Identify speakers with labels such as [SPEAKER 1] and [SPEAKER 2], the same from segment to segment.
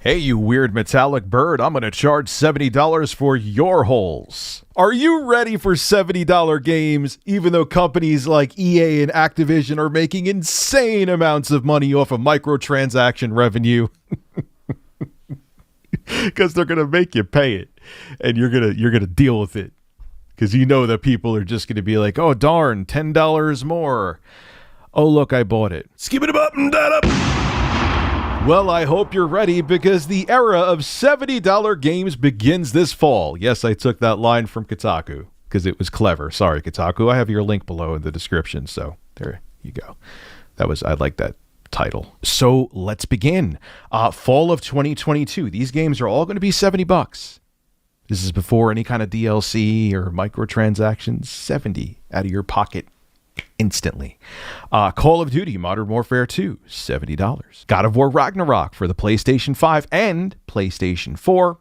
[SPEAKER 1] Hey, you weird metallic bird, I'm going to charge $70 for your holes. Are you ready for $70 games, even though companies like EA and Activision are making insane amounts of money off of microtransaction revenue? Because they're going to make you pay it, and you're gonna deal with it. Because you know that people are just going to be like, oh, darn, $10 more. Oh, look, I bought it. Skip it up and that up. Well, I hope you're ready because the era of $70 games begins this fall. Yes, I took that line from Kotaku because it was clever. Sorry, Kotaku. I have your link below in the description, so there you go. I like that title. So let's begin. Fall of 2022. These games are all going to be $70. This is before any kind of DLC or microtransactions. $70 out of your pocket. Instantly. Call of Duty Modern Warfare 2, $70. God of War Ragnarok for the PlayStation 5 and PlayStation 4,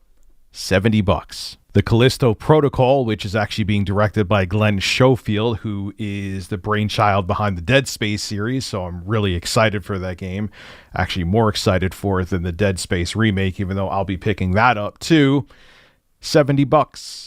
[SPEAKER 1] $70. The Callisto Protocol, which is actually being directed by Glenn Schofield, who is the brainchild behind the Dead Space series, so I'm really excited for that game. Actually more excited for it than the Dead Space remake, even though I'll be picking that up too. $70.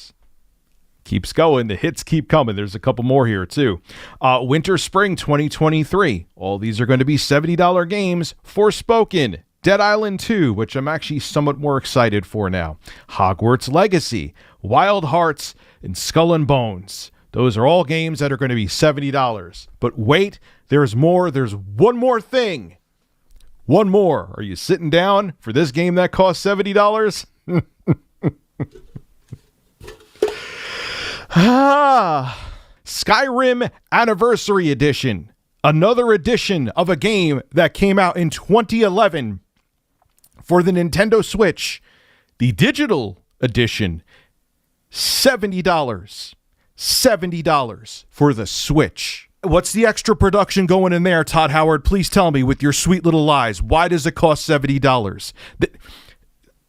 [SPEAKER 1] Keeps going. The hits keep coming. There's a couple more here too. Winter Spring 2023. All these are going to be $70 games. Forspoken, Dead Island 2, which I'm actually somewhat more excited for now. Hogwarts Legacy, Wild Hearts, and Skull and Bones. Those are all games that are going to be $70. But wait, there's more. There's one more thing. One more. Are you sitting down for this game that costs $70? Skyrim Anniversary Edition. Another edition of a game that came out in 2011 for the Nintendo Switch. The digital edition, $70. $70 for the Switch. What's the extra production going in there, Todd Howard? Please tell me with your sweet little lies. Why does it cost $70?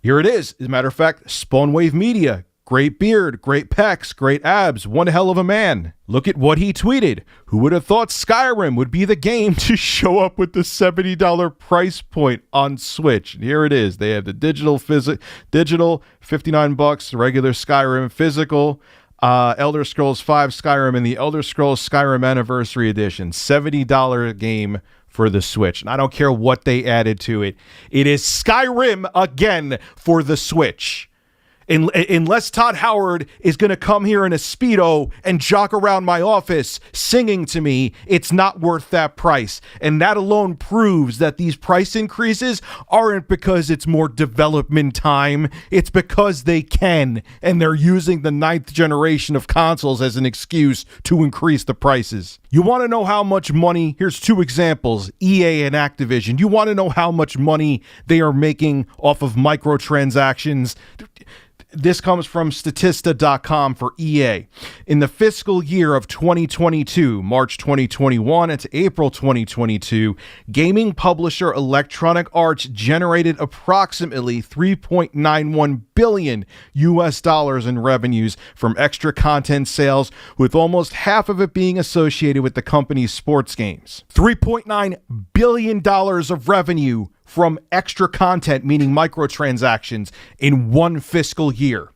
[SPEAKER 1] Here it is. As a matter of fact, Spawnwave Media. Great beard, great pecs, great abs, one hell of a man. Look at what he tweeted. Who would have thought Skyrim would be the game to show up with the $70 price point on Switch? And here it is. They have the digital, $59, regular Skyrim, physical, Elder Scrolls V Skyrim, and the Elder Scrolls Skyrim Anniversary Edition. $70 game for the Switch. And I don't care what they added to it. It is Skyrim again for the Switch. Unless Todd Howard is going to come here in a Speedo and jock around my office singing to me, it's not worth that price. And that alone proves that these price increases aren't because it's more development time. It's because they can, and they're using the 9th generation of consoles as an excuse to increase the prices. You want to know how much money? Here's two examples, EA and Activision. You want to know how much money they are making off of microtransactions? This comes from Statista.com for EA. In the fiscal year of 2022, March 2021 and to April 2022, gaming publisher Electronic Arts generated approximately $3.91 billion in revenues from extra content sales, with almost half of it being associated with the company's sports games. $3.9 billion of revenue from extra content, meaning microtransactions, in one fiscal year.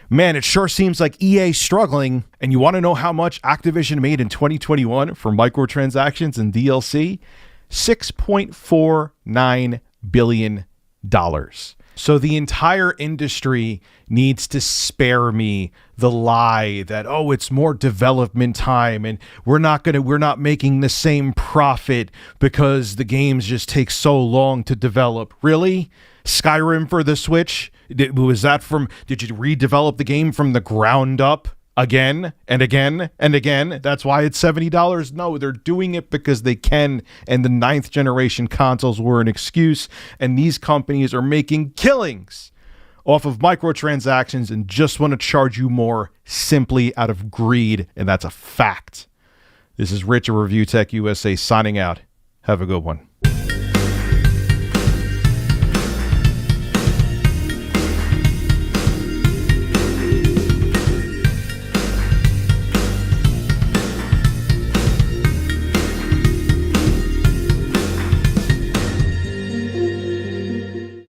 [SPEAKER 1] Man, it sure seems like EA's struggling. And you want to know how much Activision made in 2021 for microtransactions and DLC? $6.49 billion. So the entire industry needs to spare me the lie that, oh, it's more development time and we're not making the same profit because the games just take so long to develop. Really? Skyrim for the Switch? Did you redevelop the game from the ground up? Again and again and again. That's why it's $70. No, they're doing it because they can, and the 9th generation consoles were an excuse, and these companies are making killings off of microtransactions and just want to charge you more simply out of greed, and that's a fact. This is Rich of Review Tech USA signing out. Have a good one.